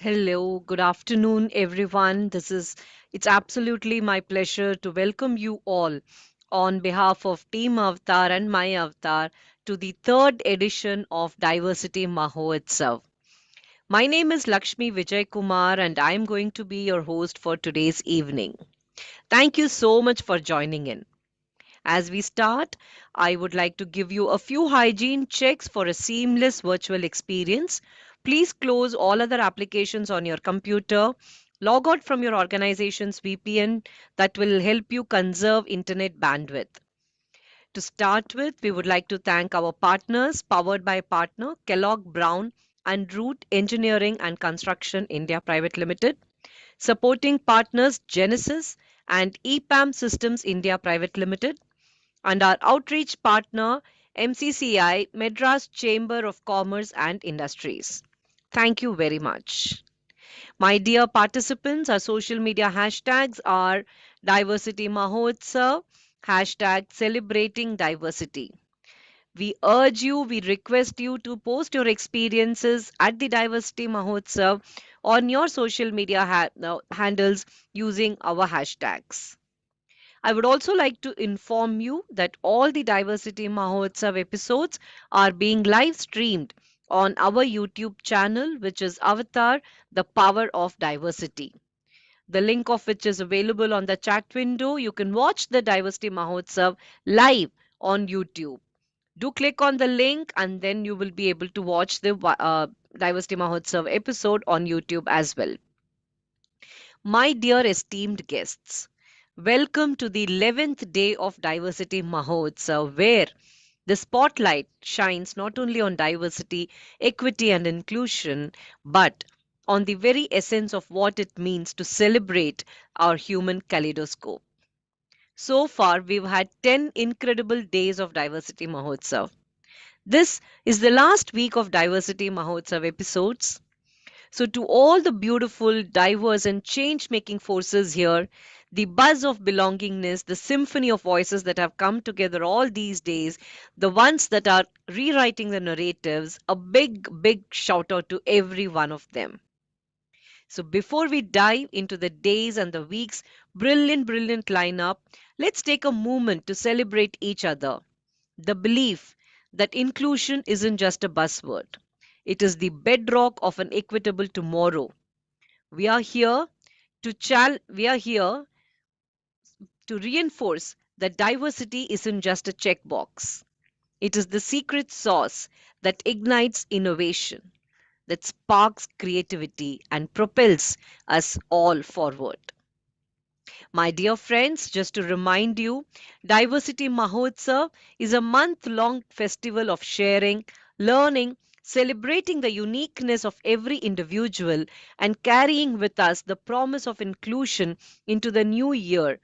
Hello, good afternoon, everyone. It's absolutely my pleasure to welcome you all on behalf of Team Avatar and my Avatar to the third edition of Diversity Mahotsav. My name is Lakshmi Vijay Kumar, and I'm going to be your host for today's evening. Thank you so much for joining in. As we start, I would like to give you a few hygiene checks for a seamless virtual experience. Please close all other applications on your computer. Log out from your organization's VPN that will help you conserve internet bandwidth. To start with, we would like to thank our partners, powered by partner Kellogg Brown and Root Engineering and Construction India Private Limited, supporting partners Genesis and EPAM Systems India Private Limited, and our outreach partner, MCCI, Madras Chamber of Commerce and Industries. Thank you very much. My dear participants, our social media hashtags are Diversity Mahotsav, hashtag celebrating diversity. We request you to post your experiences at the Diversity Mahotsav on your social media handles using our hashtags. I would also like to inform you that all the Diversity Mahotsav episodes are being live streamed on our YouTube channel, which is Avatar, the Power of Diversity. The link of which is available on the chat window. You can watch the Diversity Mahotsav live on YouTube. Do click on the link and then you will be able to watch the Diversity Mahotsav episode on YouTube as well. My dear esteemed guests, welcome to the 11th day of Diversity Mahotsav, where the spotlight shines not only on diversity, equity, and inclusion, but on the very essence of what it means to celebrate our human kaleidoscope. So far, we've had 10 incredible days of Diversity Mahotsav. This is the last week of Diversity Mahotsav episodes. So, to all the beautiful, diverse, and change making forces here, the buzz of belongingness, the symphony of voices that have come together all these days, the ones that are rewriting the narratives, a big, big shout out to every one of them. So, before we dive into the days and the weeks, brilliant lineup, let's take a moment to celebrate each other. The belief that inclusion isn't just a buzzword, it is the bedrock of an equitable tomorrow. We are here we are here to reinforce that diversity isn't just a checkbox. It is the secret sauce that ignites innovation, that sparks creativity and propels us all forward. My dear friends, just to remind you, Diversity Mahotsav is a month-long festival of sharing, learning, celebrating the uniqueness of every individual, and carrying with us the promise of inclusion into the new year.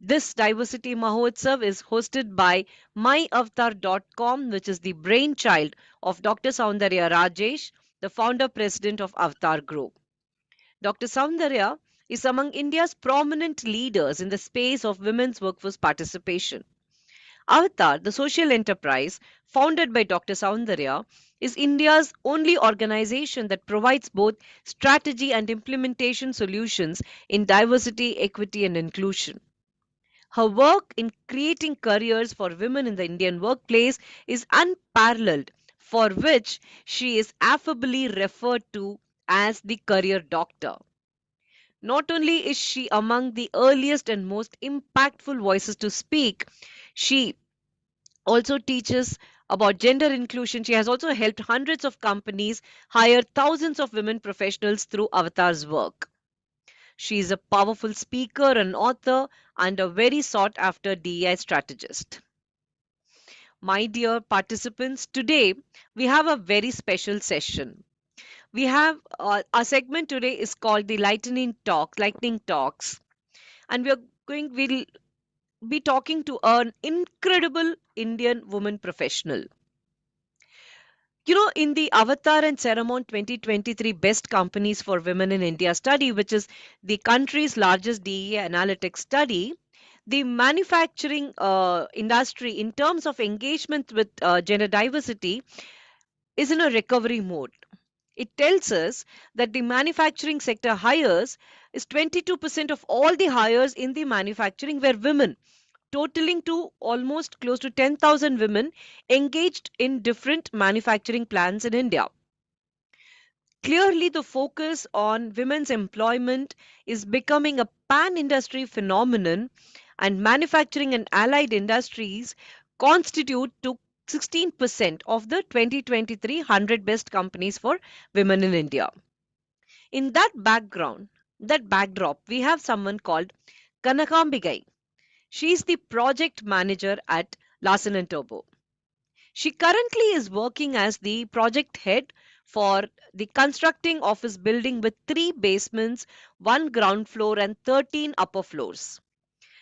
This Diversity Mahotsav is hosted by myavatar.com, which is the brainchild of Dr. Soundarya Rajesh, the founder president of Avatar Group. Dr. Soundarya is among India's prominent leaders in the space of women's workforce participation. Avatar, the social enterprise founded by Dr. Soundarya, is India's only organization that provides both strategy and implementation solutions in diversity, equity, and inclusion. Her work in creating careers for women in the Indian workplace is unparalleled, for which she is affably referred to as the career doctor. Not only is she among the earliest and most impactful voices to speak, she also teaches about gender inclusion. She has also helped hundreds of companies hire thousands of women professionals through Avatar's work. She is a powerful speaker, an author, and a very sought after DEI strategist. My dear participants, today we have a very special session. We have our segment today is called the Lightning Talks, and we'll be talking to an incredible Indian woman professional. You know, in the Avatar and Ceramon 2023 Best Companies for Women in India study, which is the country's largest DEA analytics study, the manufacturing industry, in terms of engagement with gender diversity, is in a recovery mode. It tells us that the manufacturing sector hires is 22% of all the hires in the manufacturing were women, totaling to almost close to 10,000 women engaged in different manufacturing plants in India. Clearly, the focus on women's employment is becoming a pan industry phenomenon, and manufacturing and allied industries constitute to 16% of the 2023 100 best companies for women in India. In that backdrop, we have someone called Kanakambigai. She is the project manager at Larsen and Toubro. She currently is working as the project head for the constructing office building with 3 basements, 1 ground floor, and 13 upper floors.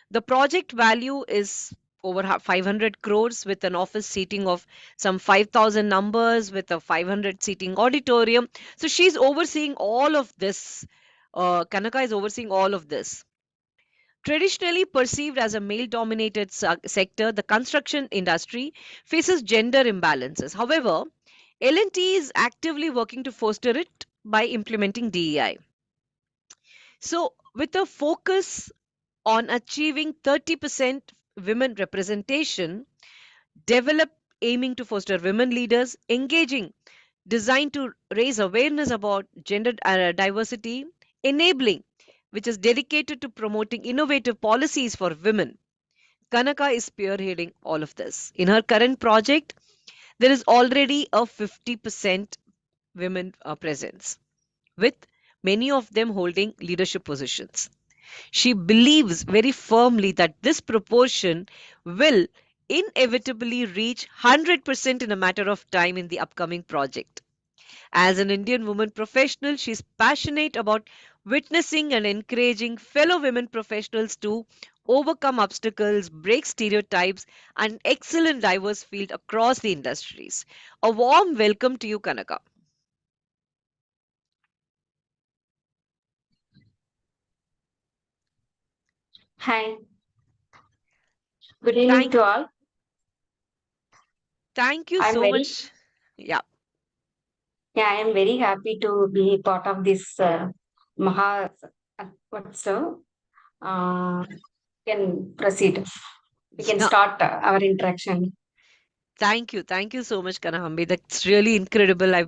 The project value is over 500 crores with an office seating of some 5,000 numbers with a 500 seating auditorium. So she's overseeing all of this. Kanaka is overseeing all of this. Traditionally perceived as a male dominated sector, the construction industry faces gender imbalances. However, L&T is actively working to foster it by implementing DEI. So, with a focus on achieving 30% women representation, develop aiming to foster women leaders, engaging designed to raise awareness about gender diversity, enabling, which is dedicated to promoting innovative policies for women. Kanaka is spearheading all of this. In her current project, there is already a 50% women presence, with many of them holding leadership positions. She believes very firmly that this proportion will inevitably reach 100% in a matter of time in the upcoming project. As an Indian woman professional, she is passionate about witnessing and encouraging fellow women professionals to overcome obstacles, break stereotypes, and excel in diverse fields across the industries. A warm welcome to you, Kanaka. Hi, good evening Thank, to all. thank you I'm so very, much. Yeah. yeah, I am very happy to be part of this Mahotsav. Uh, can proceed. We can start our interaction. Thank you. Thank you so much, Kanahambi. That's really incredible.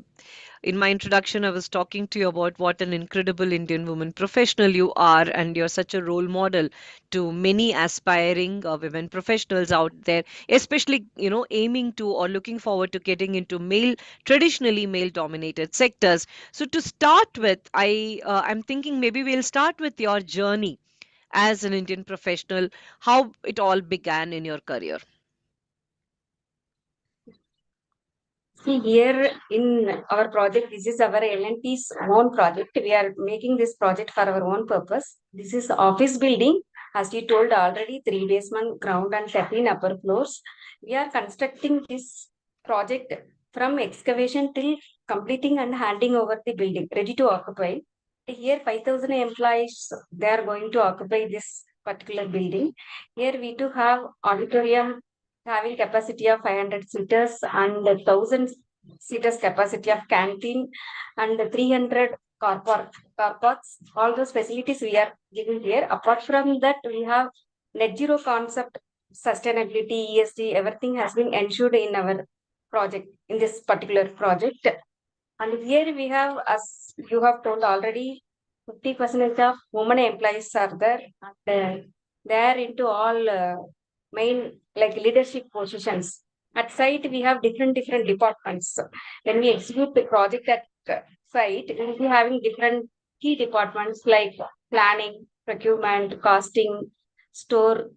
In my introduction, I was talking to you about what an incredible Indian woman professional you are, and you're such a role model to many aspiring women professionals out there, especially, aiming to or looking forward to getting into traditionally male dominated sectors. So to start with, I'm thinking maybe we'll start with your journey as an Indian professional, how it all began in your career. See, here in our project, this is our L&T's own project. We are making this project for our own purpose. This is office building, as you told already, 3 basement, ground and 13 upper floors. We are constructing this project from excavation till completing and handing over the building, ready to occupy. Here, 5,000 employees, they are going to occupy this particular building. Here we do have auditorium having capacity of 500 seaters and 1,000 seaters capacity of canteen and 300 car parks. All those facilities we are giving here. Apart from that, we have net zero concept, sustainability, ESG, everything has been ensured in our project, in this particular project. And here we have, as you have told already, 50% of women employees are there. And they are into all main like leadership positions. At site, we have different departments. When we execute the project at site, we will be having different key departments like planning, procurement, costing, store,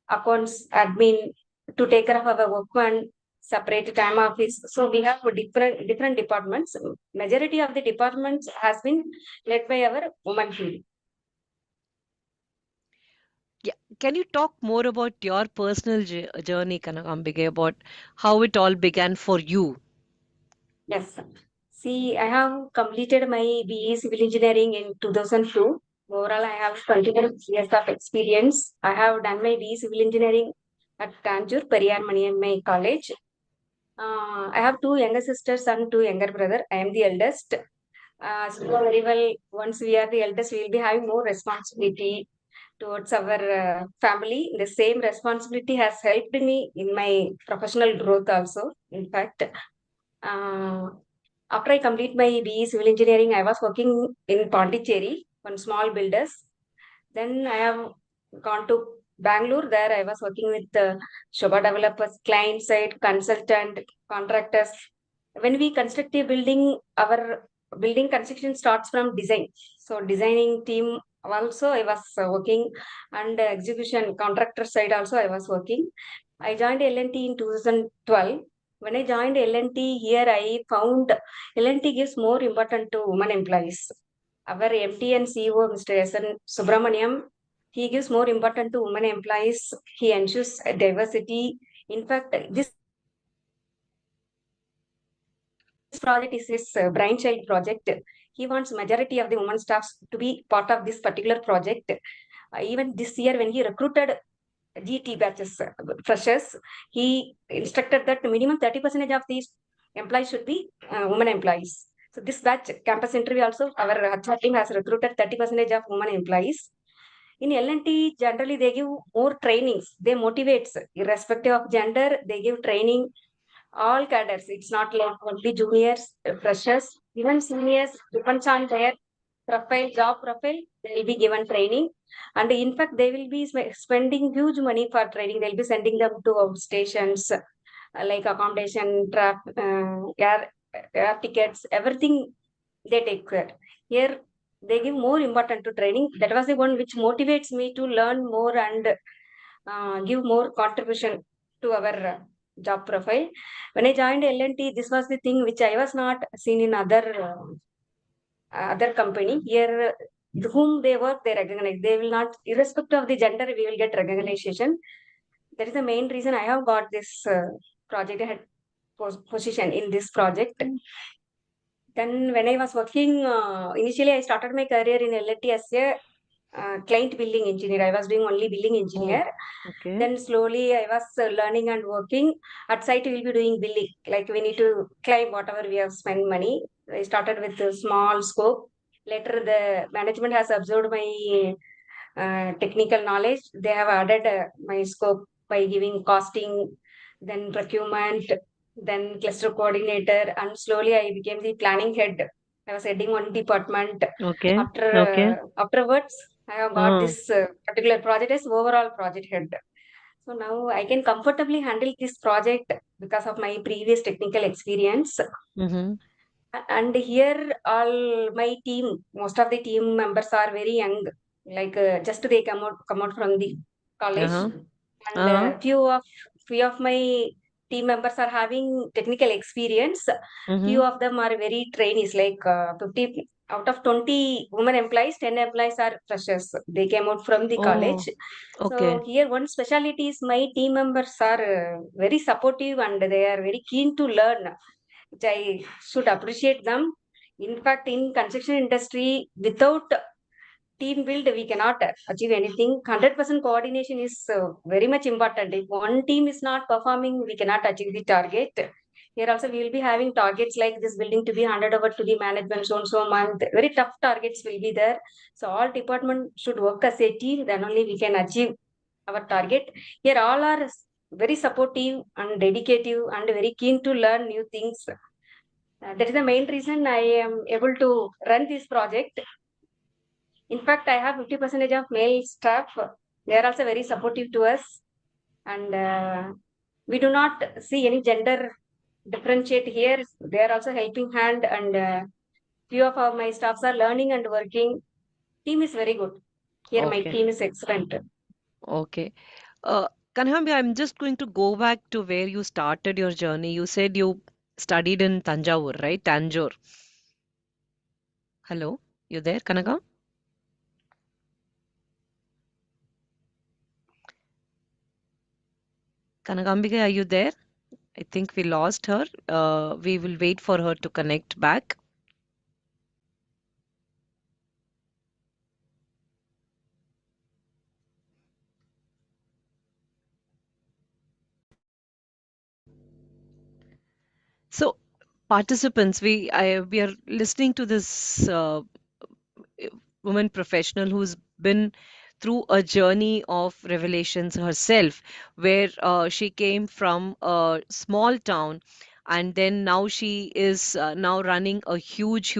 accounts, admin, to take care of our workman, separate time office. So we have different departments. Majority of the departments has been led by our women field. Yeah. Can you talk more about your personal journey, Kanakambige, about how it all began for you? Yes. See, I have completed my BE Civil Engineering in 2002. Overall, I have 21 years of experience. I have done my BE Civil Engineering at Tanjore Periyar Maniammai College. I have two younger sisters and two younger brother. I am the eldest. As you know very well, once we are the eldest, we will be having more responsibility towards our family. The same responsibility has helped me in my professional growth also. In fact, uh, after I complete my BE Civil Engineering, I was working in Pondicherry, one small builders. Then I have gone to Bangalore. There I was working with Shobha developers, client side, consultant, contractors. When we construct a building, our building construction starts from design. So designing team also I was working, and execution contractor side also I was working. I joined L&T in 2012. When I joined L&T here, I found L&T gives more importance to women employees. Our MD and CEO, Mr. S.N. Subramaniam, he gives more importance to women employees. He ensures diversity. In fact, this project is his brainchild project. He wants majority of the women staffs to be part of this particular project. Even this year, when he recruited GT batches, freshers, he instructed that minimum 30% of these employees should be women employees. So this batch campus interview also, our HR team has recruited 30% of women employees. In L&T, generally they give more trainings. They motivates irrespective of gender. They give training all cadres. It's not like only juniors, freshers, even seniors. Depends on their profile, job profile. They will be given training, and in fact, they will be spending huge money for training. They'll be sending them to outstations, like accommodation, air tickets, everything they take care. Here, they give more important to training. That was the one which motivates me to learn more and give more contribution to our job profile. When I joined L&T, this was the thing which I was not seen in other company. Here, whom they work, they recognize. They will not, irrespective of the gender, we will get recognition. That is the main reason I have got this project head position in this project. Then when I was working, initially I started my career in L&T as a client billing engineer. I was doing only billing Oh, engineer. okay. Then slowly I was learning and working. At site, we will be doing billing. Like we need to claim whatever we have spent money. I started with a small scope. Later, the management has observed my technical knowledge. They have added my scope by giving costing, then procurement, then cluster coordinator, and slowly I became the planning head. I was heading one department. Okay. After Okay. afterwards, I have got Uh, this particular project as overall project head. So now I can comfortably handle this project because of my previous technical experience. mm-hmm. And here, all my team, most of the team members are very young, like just they come out from the college, Uh-huh. and Uh-huh. few of my team members are having technical experience. Mm-hmm. Few of them are very trainees, like 50 out of 20 women employees, 10 employees are freshers. They came out from the college. Oh, okay. So here, one specialty is my team members are very supportive and they are very keen to learn, which I should appreciate them. In fact, in construction industry, without team build, we cannot achieve anything. 100% coordination is very much important. If one team is not performing, we cannot achieve the target. Here also, we will be having targets like this building to be handed over to the management so and so month. Very tough targets will be there. So all department should work as a team. Then only we can achieve our target. Here all are very supportive and dedicative and very keen to learn new things. That is the main reason I am able to run this project. In fact, I have 50% of male staff. They are also very supportive to us, and we do not see any gender differentiate here. They are also helping hand, and few of my staffs are learning and working. Team is very good. Here, my Okay. team is excellent. Okay. Uh, Kanhambi, I'm just going to go back to where you started your journey. You said you studied in Tanjavur, right? Tanjore. Hello, you there, Kanaka? Kanagambika, are you there? I think we lost her. We will wait for her to connect back. So, participants, we are listening to this woman professional who's been through a journey of revelations herself, where she came from a small town, and then now she is now running a huge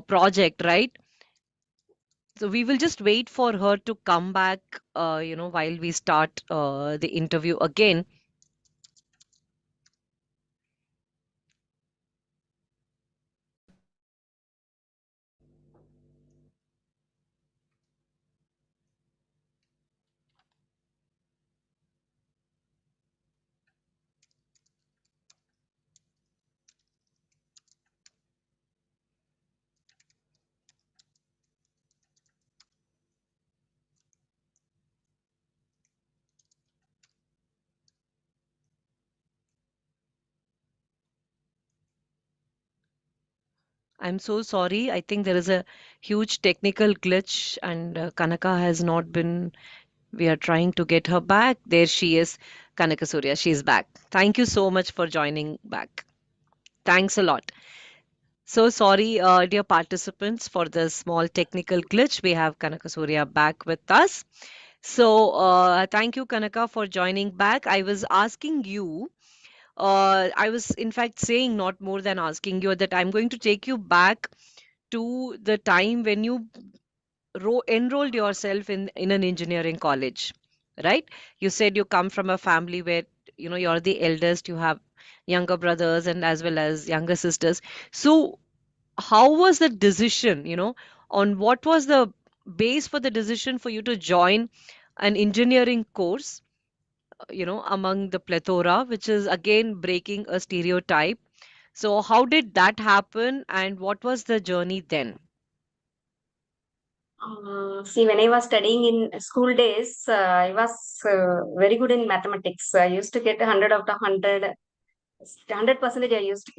project, right? So we will just wait for her to come back, while we start the interview again. I'm so sorry. I think there is a huge technical glitch, and Kanaka has not been. We are trying to get her back. There she is, Kanaka Surya. She's back. Thank you so much for joining back. Thanks a lot. So sorry, dear participants, for the small technical glitch. We have Kanaka Surya back with us. So thank you, Kanaka, for joining back. I was asking you, I was in fact saying not more than asking you that I'm going to take you back to the time when you enrolled yourself in an engineering college, right? You said you come from a family where you're the eldest, you have younger brothers and as well as younger sisters. So how was the decision, on what was the base for the decision for you to join an engineering course, among the plethora, which is again breaking a stereotype? So how did that happen, and what was the journey then? See, when I was studying in school days, I was very good in mathematics. I used to get 100 out of 100, 100 percentage I used to get.